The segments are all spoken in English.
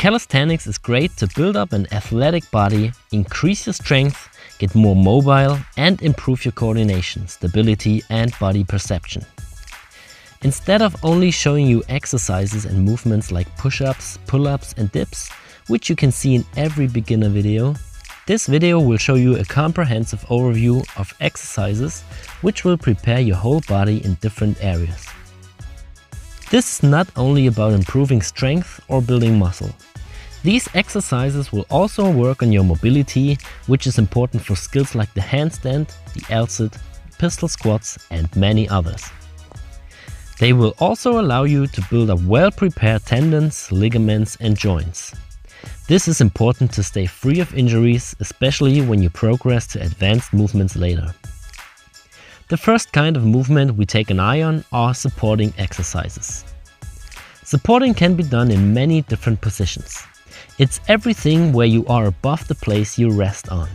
calisthenics is great to build up an athletic body, increase your strength, get more mobile, and improve your coordination, stability, and body perception. Instead of only showing you exercises and movements like push-ups, pull-ups, and dips, which you can see in every beginner video, this video will show you a comprehensive overview of exercises which will prepare your whole body in different areas. This is not only about improving strength or building muscle. These exercises will also work on your mobility, which is important for skills like the handstand, the L-sit, pistol squats, and many others. They will also allow you to build up well-prepared tendons, ligaments, and joints. This is important to stay free of injuries, especially when you progress to advanced movements later. The first kind of movement we take an eye on are supporting exercises. Supporting can be done in many different positions. It's everything where you are above the place you rest on.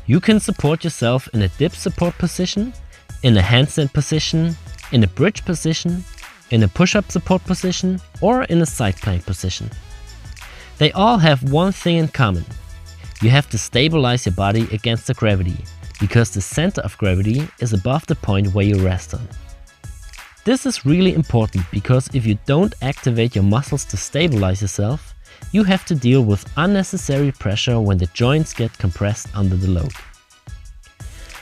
You can support yourself in a dip support position, in a handstand position, in a bridge position, in a push-up support position, or in a side plank position. They all have one thing in common. You have to stabilize your body against the gravity, because the center of gravity is above the point where you rest on. This is really important because if you don't activate your muscles to stabilize yourself, you have to deal with unnecessary pressure when the joints get compressed under the load.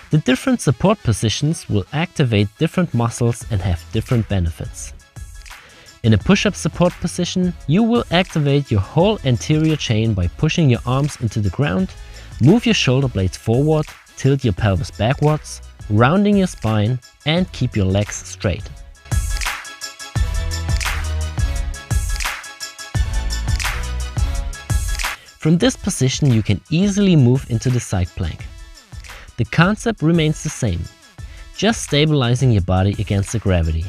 The different support positions will activate different muscles and have different benefits. In a push-up support position, you will activate your whole anterior chain by pushing your arms into the ground, move your shoulder blades forward, tilt your pelvis backwards, rounding your spine, and keep your legs straight. From this position you can easily move into the side plank. The concept remains the same, just stabilizing your body against the gravity.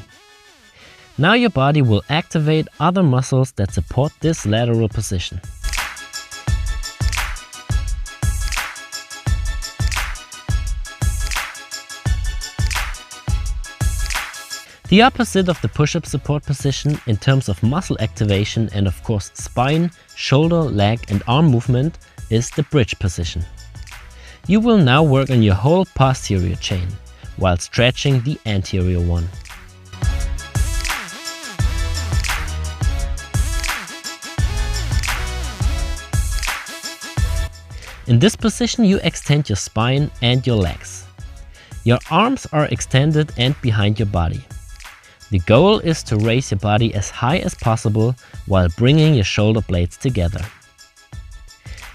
Now your body will activate other muscles that support this lateral position. The opposite of the push-up support position in terms of muscle activation and of course spine, shoulder, leg and arm movement is the bridge position. You will now work on your whole posterior chain, while stretching the anterior one. In this position you extend your spine and your legs. Your arms are extended and behind your body. The goal is to raise your body as high as possible while bringing your shoulder blades together.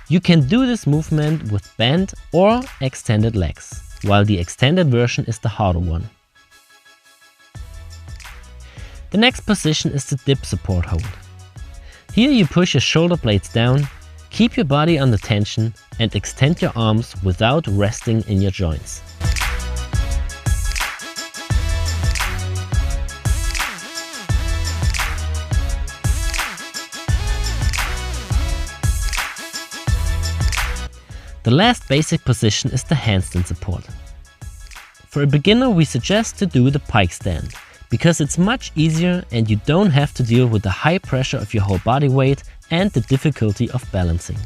You can do this movement with bent or extended legs, while the extended version is the harder one. The next position is the dip support hold. Here you push your shoulder blades down, keep your body under tension and extend your arms without resting in your joints. The last basic position is the handstand support. For a beginner we suggest to do the pike stand, because it's much easier and you don't have to deal with the high pressure of your whole body weight and the difficulty of balancing.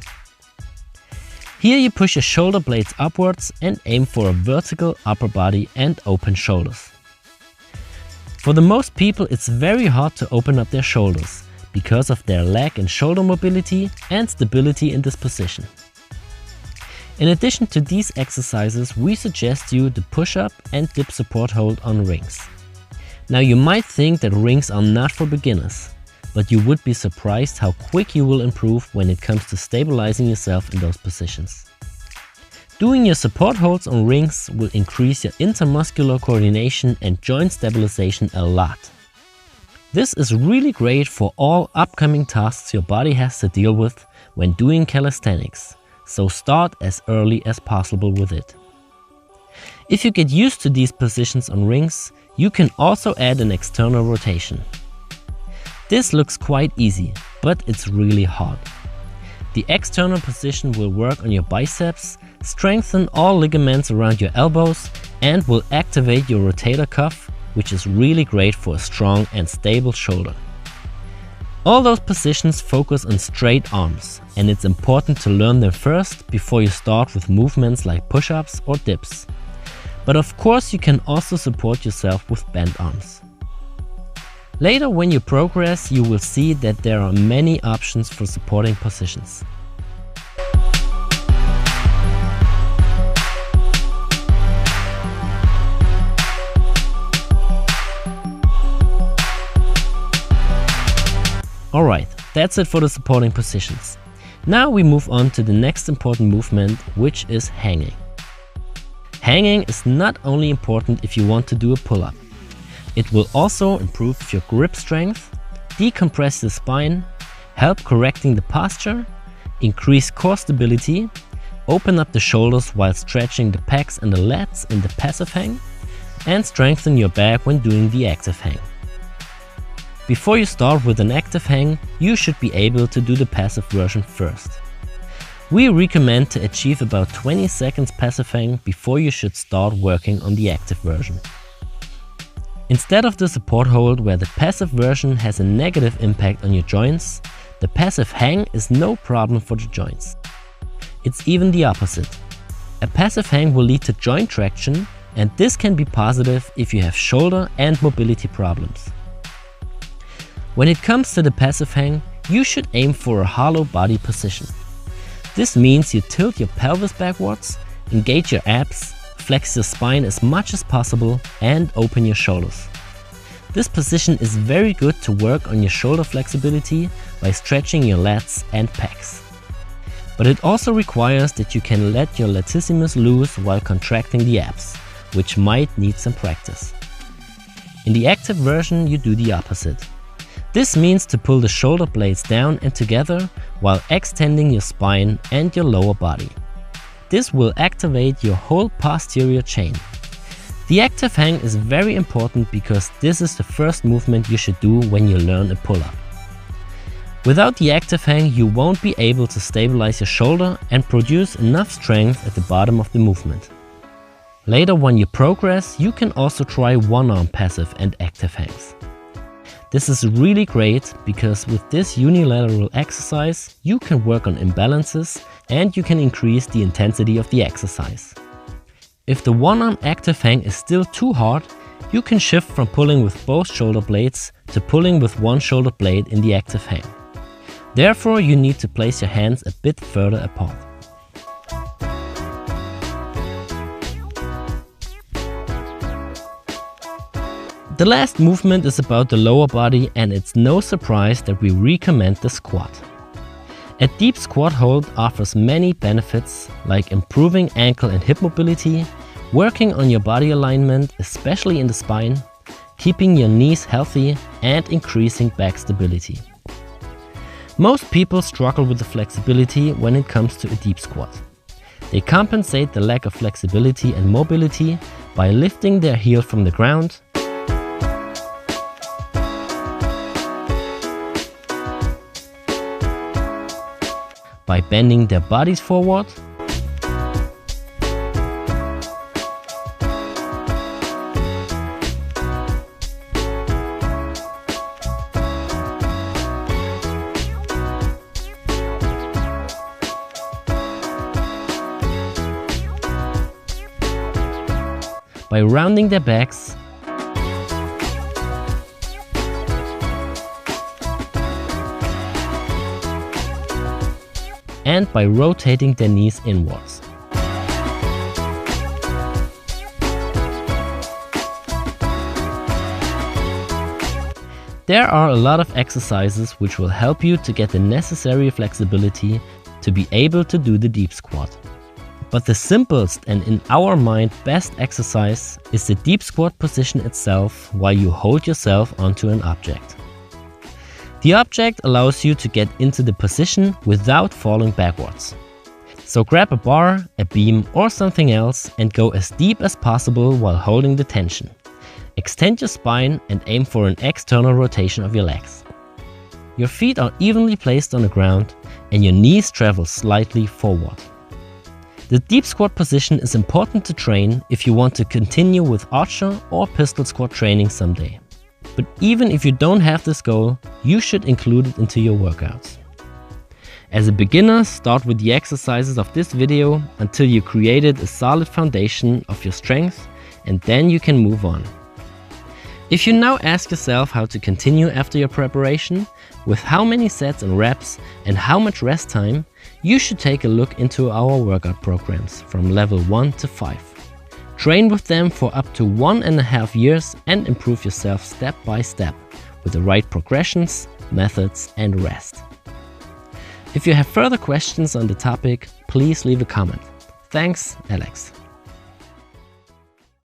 Here you push your shoulder blades upwards and aim for a vertical upper body and open shoulders. For the most people it's very hard to open up their shoulders, because of their leg and shoulder mobility and stability in this position. In addition to these exercises, we suggest you the push-up and dip support hold on rings. Now you might think that rings are not for beginners, but you would be surprised how quick you will improve when it comes to stabilizing yourself in those positions. Doing your support holds on rings will increase your intermuscular coordination and joint stabilization a lot. This is really great for all upcoming tasks your body has to deal with when doing calisthenics. So start as early as possible with it. If you get used to these positions on rings, you can also add an external rotation. This looks quite easy, but it's really hard. The external position will work on your biceps, strengthen all ligaments around your elbows, and will activate your rotator cuff, which is really great for a strong and stable shoulder. All those positions focus on straight arms, and it's important to learn them first before you start with movements like push-ups or dips. But of course you can also support yourself with bent arms. Later when you progress, you will see that there are many options for supporting positions. Alright, that's it for the supporting positions. Now we move on to the next important movement, which is hanging. Hanging is not only important if you want to do a pull-up. It will also improve your grip strength, decompress the spine, help correcting the posture, increase core stability, open up the shoulders while stretching the pecs and the lats in the passive hang, and strengthen your back when doing the active hang. Before you start with an active hang, you should be able to do the passive version first. We recommend to achieve about 20 seconds passive hang before you should start working on the active version. Instead of the support hold where the passive version has a negative impact on your joints, the passive hang is no problem for the joints. It's even the opposite. A passive hang will lead to joint traction, and this can be positive if you have shoulder and mobility problems. When it comes to the passive hang, you should aim for a hollow body position. This means you tilt your pelvis backwards, engage your abs, flex your spine as much as possible, and open your shoulders. This position is very good to work on your shoulder flexibility by stretching your lats and pecs. But it also requires that you can let your latissimus loose while contracting the abs, which might need some practice. In the active version, you do the opposite. This means to pull the shoulder blades down and together while extending your spine and your lower body. This will activate your whole posterior chain. The active hang is very important because this is the first movement you should do when you learn a pull-up. Without the active hang, you won't be able to stabilize your shoulder and produce enough strength at the bottom of the movement. Later when you progress, you can also try one-arm passive and active hangs. This is really great because with this unilateral exercise, you can work on imbalances and you can increase the intensity of the exercise. If the one-arm active hang is still too hard, you can shift from pulling with both shoulder blades to pulling with one shoulder blade in the active hang. Therefore, you need to place your hands a bit further apart. The last movement is about the lower body, and it's no surprise that we recommend the squat. A deep squat hold offers many benefits like improving ankle and hip mobility, working on your body alignment, especially in the spine, keeping your knees healthy, and increasing back stability. Most people struggle with the flexibility when it comes to a deep squat. They compensate the lack of flexibility and mobility by lifting their heel from the ground, by bending their bodies forward, by rounding their backs, and by rotating their knees inwards. There are a lot of exercises which will help you to get the necessary flexibility to be able to do the deep squat. But the simplest and in our mind best exercise is the deep squat position itself while you hold yourself onto an object. The object allows you to get into the position without falling backwards. So grab a bar, a beam or something else and go as deep as possible while holding the tension. Extend your spine and aim for an external rotation of your legs. Your feet are evenly placed on the ground and your knees travel slightly forward. The deep squat position is important to train if you want to continue with archer or pistol squat training someday. But even if you don't have this goal, you should include it into your workouts. As a beginner, start with the exercises of this video until you created a solid foundation of your strength, and then you can move on. If you now ask yourself how to continue after your preparation, with how many sets and reps and how much rest time, you should take a look into our workout programs from level 1 to 5. Train with them for up to 1.5 years and improve yourself step by step with the right progressions, methods and rest. If you have further questions on the topic, please leave a comment. Thanks, Alex.